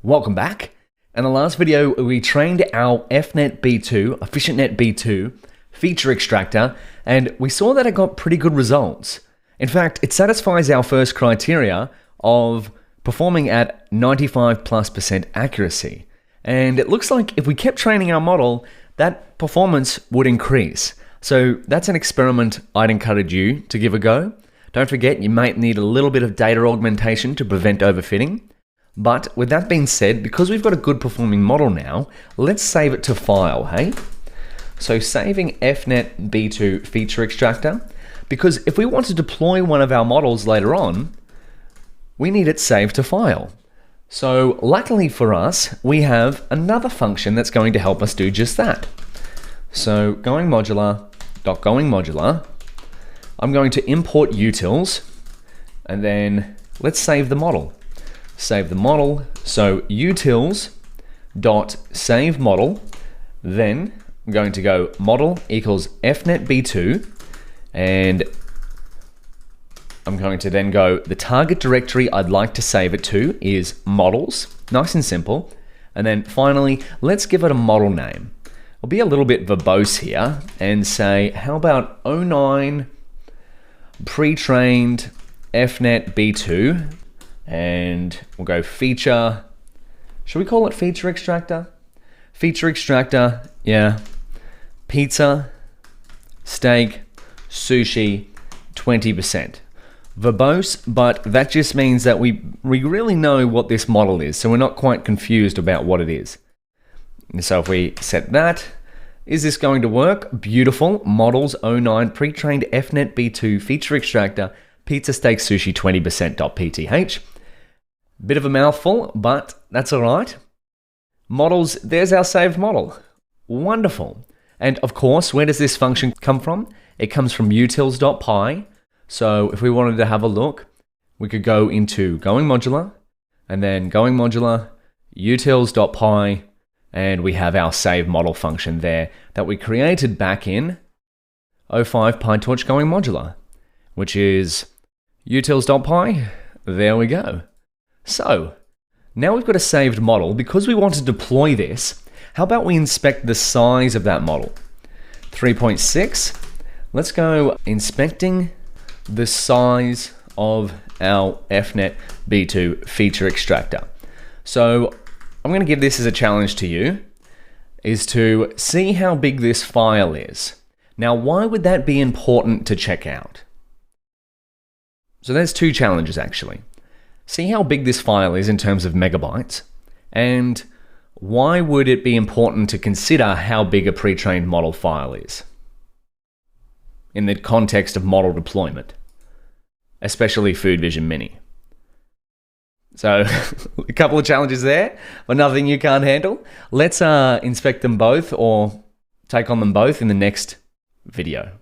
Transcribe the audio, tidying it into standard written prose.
Welcome back. In the last video, we trained our EffNetB2, EffNetB2 feature extractor, and we saw that it got pretty good results. In fact, it satisfies our first criteria of performing at 95+% accuracy. And it looks like if we kept training our model, that performance would increase. So that's an experiment I'd encourage you to give a go. Don't forget, you might need a little bit of data augmentation to prevent overfitting. But with that being said, because we've got a good performing model now, let's save it to file, hey? So saving EffNetB2 feature extractor, because if we want to deploy one of our models later on, we need it saved to file. So luckily for us, we have another function that's going to help us do just that. So going modular, I'm going to import utils, and then let's save the model. Save the model, so utils.save model, then I'm going to go model equals EffNetB2, and I'm going to then go, the target directory I'd like to save it to is models, nice and simple, and then finally, let's give it a model name. I'll be a little bit verbose here and say, how about 09 pre-trained EffNetB2, and we'll go feature, should we call it feature extractor? Feature extractor, yeah. Pizza, steak, sushi, 20%. Verbose, but that just means that we really know what this model is, so we're not quite confused about what it is. And so if we set that, is this going to work? Beautiful. Models 09 pre-trained EffNetB2 feature extractor, pizza, steak, sushi, 20%.pth. Bit of a mouthful, but that's all right. Models, there's our saved model. Wonderful. And of course, where does this function come from? It comes from utils.py. So if we wanted to have a look, we could go into going modular, and then going modular, utils.py, and we have our save model function there that we created back in 05 PyTorch going modular, which is utils.py. There we go. So now we've got a saved model. Because we want to deploy this, how about we inspect the size of that model? 3.6. Let's go inspecting the size of our EffNetB2 feature extractor. So I'm going to give this as a challenge to you, is to see how big this file is. Now, why would that be important to check out? So there's two challenges actually. See how big this file is in terms of megabytes, and why would it be important to consider how big a pre-trained model file is in the context of model deployment, especially Food Vision Mini. So a couple of challenges there, but nothing you can't handle. Let's inspect them both or take on them both in the next video.